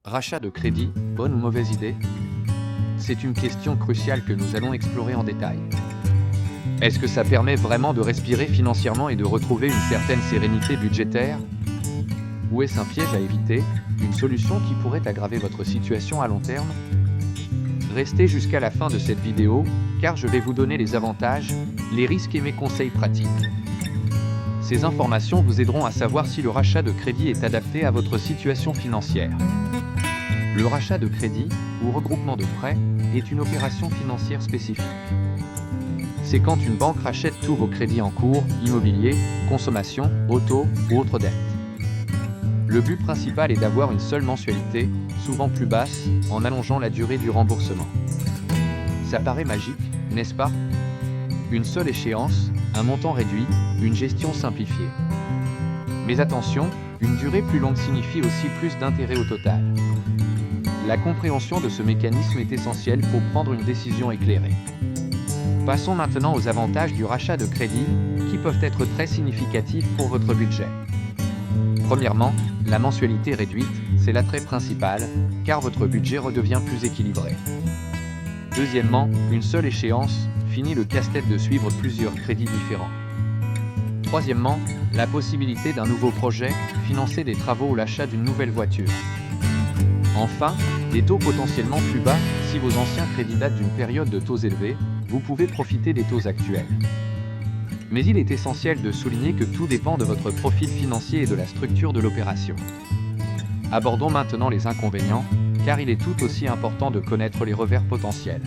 Rachat de crédit, bonne ou mauvaise idée? C'est une question cruciale que nous allons explorer en détail. Est-ce que ça permet vraiment de respirer financièrement et de retrouver une certaine sérénité budgétaire? Ou est-ce un piège à éviter, une solution qui pourrait aggraver votre situation à long terme? Restez jusqu'à la fin de cette vidéo, car je vais vous donner les avantages, les risques et mes conseils pratiques. Ces informations vous aideront à savoir si le rachat de crédit est adapté à votre situation financière. Le rachat de crédit, ou regroupement de prêts, est une opération financière spécifique. C'est quand une banque rachète tous vos crédits en cours, immobilier, consommation, auto ou autres dettes. Le but principal est d'avoir une seule mensualité, souvent plus basse, en allongeant la durée du remboursement. Ça paraît magique, n'est-ce pas? Une seule échéance, un montant réduit, une gestion simplifiée. Mais attention, une durée plus longue signifie aussi plus d'intérêt au total. La compréhension de ce mécanisme est essentielle pour prendre une décision éclairée. Passons maintenant aux avantages du rachat de crédit, qui peuvent être très significatifs pour votre budget. Premièrement, la mensualité réduite, c'est l'attrait principal, car votre budget redevient plus équilibré. Deuxièmement, une seule échéance, finit le casse-tête de suivre plusieurs crédits différents. Troisièmement, la possibilité d'un nouveau projet, financer des travaux ou l'achat d'une nouvelle voiture. Enfin, des taux potentiellement plus bas, si vos anciens crédits datent d'une période de taux élevés, vous pouvez profiter des taux actuels. Mais il est essentiel de souligner que tout dépend de votre profil financier et de la structure de l'opération. Abordons maintenant les inconvénients, car il est tout aussi important de connaître les revers potentiels.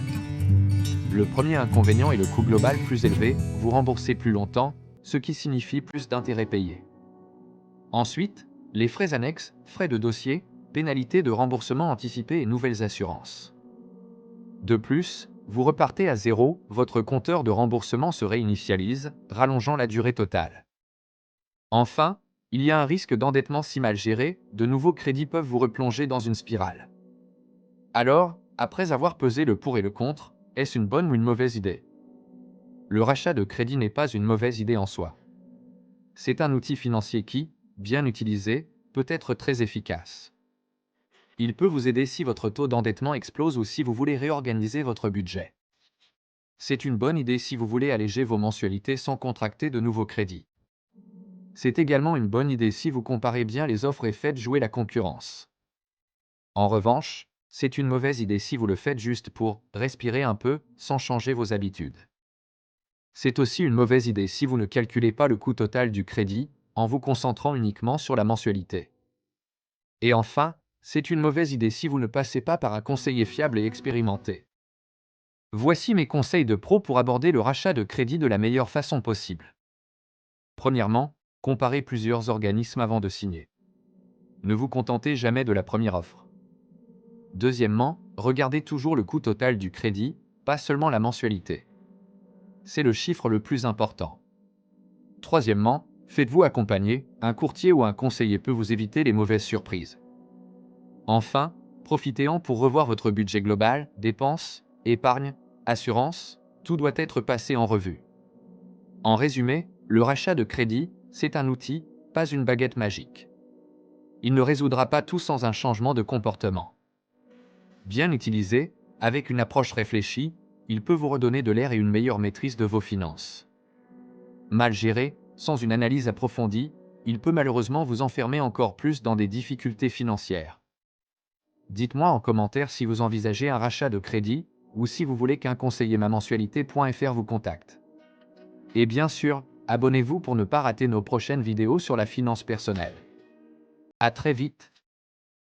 Le premier inconvénient est le coût global plus élevé, vous remboursez plus longtemps, ce qui signifie plus d'intérêts payés. Ensuite, les frais annexes, frais de dossier, pénalités de remboursement anticipé et nouvelles assurances. De plus, vous repartez à zéro, votre compteur de remboursement se réinitialise, rallongeant la durée totale. Enfin, il y a un risque d'endettement si mal géré, de nouveaux crédits peuvent vous replonger dans une spirale. Alors, après avoir pesé le pour et le contre, est-ce une bonne ou une mauvaise idée? Le rachat de crédit n'est pas une mauvaise idée en soi. C'est un outil financier qui, bien utilisé, peut être très efficace. Il peut vous aider si votre taux d'endettement explose ou si vous voulez réorganiser votre budget. C'est une bonne idée si vous voulez alléger vos mensualités sans contracter de nouveaux crédits. C'est également une bonne idée si vous comparez bien les offres et faites jouer la concurrence. En revanche, c'est une mauvaise idée si vous le faites juste pour respirer un peu, sans changer vos habitudes. C'est aussi une mauvaise idée si vous ne calculez pas le coût total du crédit, en vous concentrant uniquement sur la mensualité. Et enfin, c'est une mauvaise idée si vous ne passez pas par un conseiller fiable et expérimenté. Voici mes conseils de pro pour aborder le rachat de crédit de la meilleure façon possible. Premièrement, comparez plusieurs organismes avant de signer. Ne vous contentez jamais de la première offre. Deuxièmement, regardez toujours le coût total du crédit, pas seulement la mensualité. C'est le chiffre le plus important. Troisièmement, faites-vous accompagner, un courtier ou un conseiller peut vous éviter les mauvaises surprises. Enfin, profitez-en pour revoir votre budget global, dépenses, épargne, assurance, tout doit être passé en revue. En résumé, le rachat de crédit, c'est un outil, pas une baguette magique. Il ne résoudra pas tout sans un changement de comportement. Bien utilisé, avec une approche réfléchie, il peut vous redonner de l'air et une meilleure maîtrise de vos finances. Mal géré, sans une analyse approfondie, il peut malheureusement vous enfermer encore plus dans des difficultés financières. Dites-moi en commentaire si vous envisagez un rachat de crédit, ou si vous voulez qu'un conseiller mamensualité.fr vous contacte. Et bien sûr, abonnez-vous pour ne pas rater nos prochaines vidéos sur la finance personnelle. À très vite!